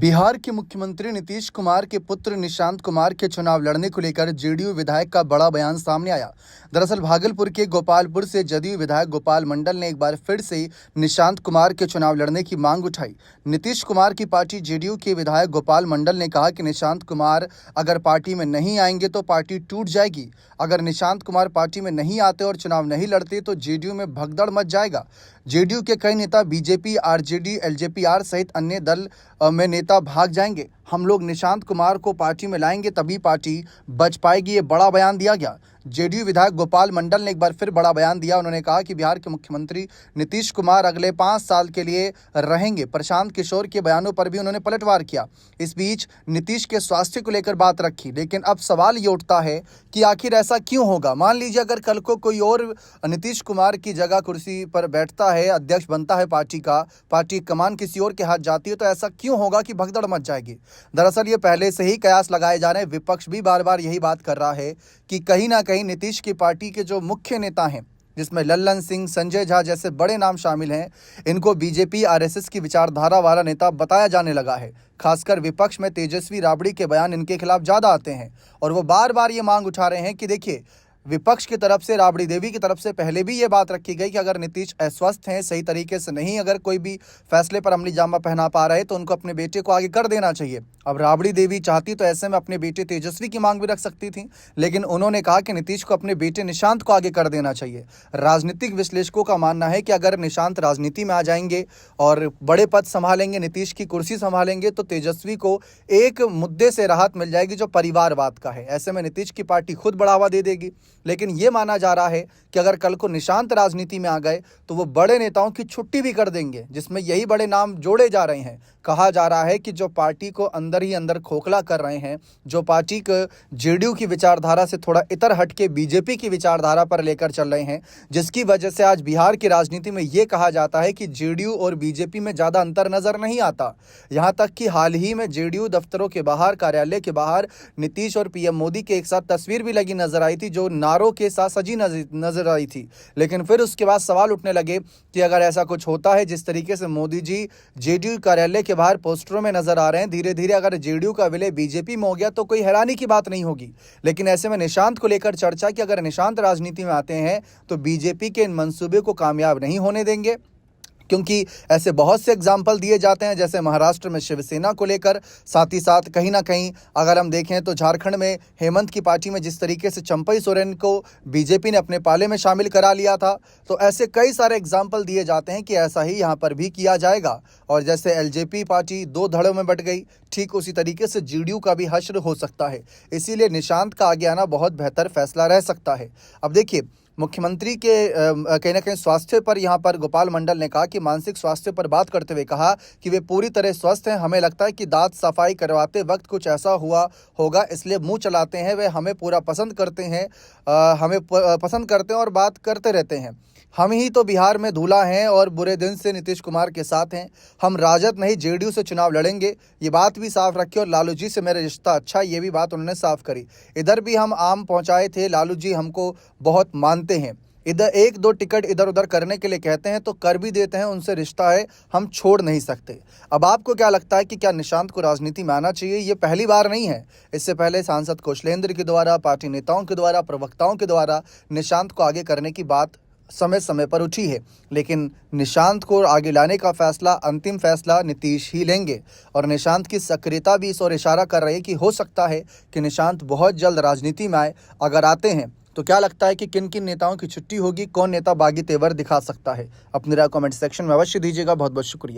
बिहार के मुख्यमंत्री नीतीश कुमार के पुत्र निशांत कुमार के चुनाव लड़ने को लेकर जेडीयू विधायक का बड़ा बयान सामने आया। दरअसल भागलपुर के गोपालपुर से जदयू विधायक गोपाल मंडल ने एक बार फिर से निशांत कुमार के चुनाव लड़ने की मांग उठाई। नीतीश कुमार की पार्टी जेडीयू के विधायक गोपाल मंडल ने कहा कि निशांत कुमार अगर पार्टी में नहीं आएंगे तो पार्टी टूट जाएगी। अगर निशांत कुमार पार्टी में नहीं आते और चुनाव नहीं लड़ते तो जेडीयू में भगदड़ मच जाएगा। जेडीयू के कई नेता बीजेपी, आरजेडी, एलजेपीआर सहित अन्य दल में नेता भाग जाएंगे। हम लोग निशांत कुमार को पार्टी में लाएंगे तभी पार्टी बच पाएगी, ये बड़ा बयान दिया गया। जेडीयू विधायक गोपाल मंडल ने एक बार फिर बड़ा बयान दिया। उन्होंने कहा कि बिहार के मुख्यमंत्री नीतीश कुमार अगले 5 साल के लिए रहेंगे। प्रशांत किशोर के बयानों पर भी उन्होंने पलटवार किया। इस बीच नीतीश के स्वास्थ्य को लेकर बात रखी, लेकिन अब सवाल ये उठता है कि आखिर ऐसा क्यों होगा। मान लीजिए अगर कल को कोई और नीतीश कुमार की जगह कुर्सी पर बैठता है, अध्यक्ष बनता है पार्टी का, पार्टी कमान किसी और के हाथ जाती है, तो ऐसा क्यों होगा कि भगदड़ मच जाएगी। दरअसल ये पहले से ही कयास लगाए जा रहे हैं। विपक्ष भी बार बार यही बात कर रहा है कि कहीं ना कहीं नीतीश की पार्टी के जो मुख्य नेता हैं, जिसमें लल्लन सिंह, संजय झा जैसे बड़े नाम शामिल हैं, इनको बीजेपी आरएसएस की विचारधारा वाला नेता बताया जाने लगा है। खासकर विपक्ष में तेजस्वी राबड़ी के बयान इनके खिलाफ ज़्यादा आते हैं और वो बार बार ये मांग उठा रहे हैं कि देखिए, विपक्ष की तरफ से, राबड़ी देवी की तरफ से पहले भी ये बात रखी गई कि अगर नीतीश अस्वस्थ हैं, सही तरीके से नहीं अगर कोई भी फैसले पर अमली जामा पहना पा रहे तो उनको अपने बेटे को आगे कर देना चाहिए। अब राबड़ी देवी चाहती तो ऐसे में अपने बेटे तेजस्वी की मांग भी रख सकती थी, लेकिन उन्होंने कहा कि नीतीश को अपने बेटे निशांत को आगे कर देना चाहिए। राजनीतिक विश्लेषकों का मानना है कि अगर निशांत राजनीति में आ जाएंगे और बड़े पद संभालेंगे, नीतीश की कुर्सी संभालेंगे, तो तेजस्वी को एक मुद्दे से राहत मिल जाएगी जो परिवारवाद का है। ऐसे में नीतीश की पार्टी खुद बढ़ावा दे देगी। लेकिन ये माना जा रहा है कि अगर कल को निशांत राजनीति में आ गए तो वो बड़े नेताओं की छुट्टी भी कर देंगे, जिसमें यही बड़े नाम जोड़े जा रहे हैं। कहा जा रहा है कि जो पार्टी को अंदर ही अंदर खोखला कर रहे हैं, जो पार्टी को जेडीयू की विचारधारा से थोड़ा इतर हट के बीजेपी की विचारधारा पर लेकर चल रहे हैं, जिसकी वजह से आज बिहार की राजनीति में ये कहा जाता है कि जेडीयू और बीजेपी में ज़्यादा अंतर नजर नहीं आता। यहाँ तक कि हाल ही में जेडीयू दफ्तरों के बाहर, कार्यालय के बाहर नीतीश और पीएम मोदी के एक साथ तस्वीर भी लगी नजर आई थी, जो नारों के साथ सजी नजर आई थी। लेकिन फिर उसके बाद सवाल उठने लगे कि अगर ऐसा कुछ होता है, जिस तरीके से मोदी जी जेडीयू कार्यालय के बाहर पोस्टरों में नजर आ रहे हैं, धीरे धीरे अगर जेडीयू का विलय बीजेपी में हो गया तो कोई हैरानी की बात नहीं होगी। लेकिन ऐसे में निशांत को लेकर चर्चा कि अगर निशांत राजनीति में आते हैं तो बीजेपी के इन मंसूबे को कामयाब नहीं होने देंगे, क्योंकि ऐसे बहुत से एग्जाम्पल दिए जाते हैं, जैसे महाराष्ट्र में शिवसेना को लेकर, साथ ही साथ कहीं ना कहीं अगर हम देखें तो झारखंड में हेमंत की पार्टी में जिस तरीके से चंपई सोरेन को बीजेपी ने अपने पाले में शामिल करा लिया था, तो ऐसे कई सारे एग्जाम्पल दिए जाते हैं कि ऐसा ही यहाँ पर भी किया जाएगा। और जैसे एलजेपी पार्टी 2 धड़ों में बट गई, ठीक उसी तरीके से जेडीयू का भी हश्र हो सकता है। इसीलिए निशांत का आगे आना बहुत बेहतर फैसला रह सकता है। अब देखिए, मुख्यमंत्री के कहीं ना कहीं स्वास्थ्य पर यहाँ पर गोपाल मंडल ने कहा कि मानसिक स्वास्थ्य पर बात करते हुए कहा कि वे पूरी तरह स्वस्थ हैं। हमें लगता है कि दांत सफाई करवाते वक्त कुछ ऐसा हुआ होगा, इसलिए मुंह चलाते हैं। वे हमें पूरा पसंद करते हैं, हमें पसंद करते हैं और बात करते रहते हैं। हम ही तो बिहार में धूला हैं और बुरे दिन से नीतीश कुमार के साथ हैं। हम राजद नहीं जेडीयू से चुनाव लड़ेंगे, ये बात भी साफ रखी। और लालू जी से मेरा रिश्ता अच्छा, ये भी बात उन्होंने साफ करी। इधर भी हम आम पहुंचाए थे, लालू जी हमको बहुत मानते हैं। इधर 1-2 टिकट इधर उधर करने के लिए कहते हैं तो कर भी देते हैं, उनसे रिश्ता है, हम छोड़ नहीं सकते। अब आपको क्या लगता है कि क्या निशांत को राजनीति में आना चाहिए? ये पहली बार नहीं है। इससे पहले सांसद कौशलेंद्र के द्वारा, पार्टी नेताओं के द्वारा, प्रवक्ताओं के द्वारा निशांत को आगे करने की बात समय समय पर उठी है। लेकिन निशांत को आगे लाने का फैसला, अंतिम फैसला नीतीश ही लेंगे। और निशांत की सक्रियता भी इस ओर इशारा कर रही है कि हो सकता है कि निशांत बहुत जल्द राजनीति में आए। अगर आते हैं तो क्या लगता है कि किन किन नेताओं की छुट्टी होगी, कौन नेता बागी तेवर दिखा सकता है? अपनी राय कमेंट सेक्शन में अवश्य दीजिएगा। बहुत बहुत शुक्रिया।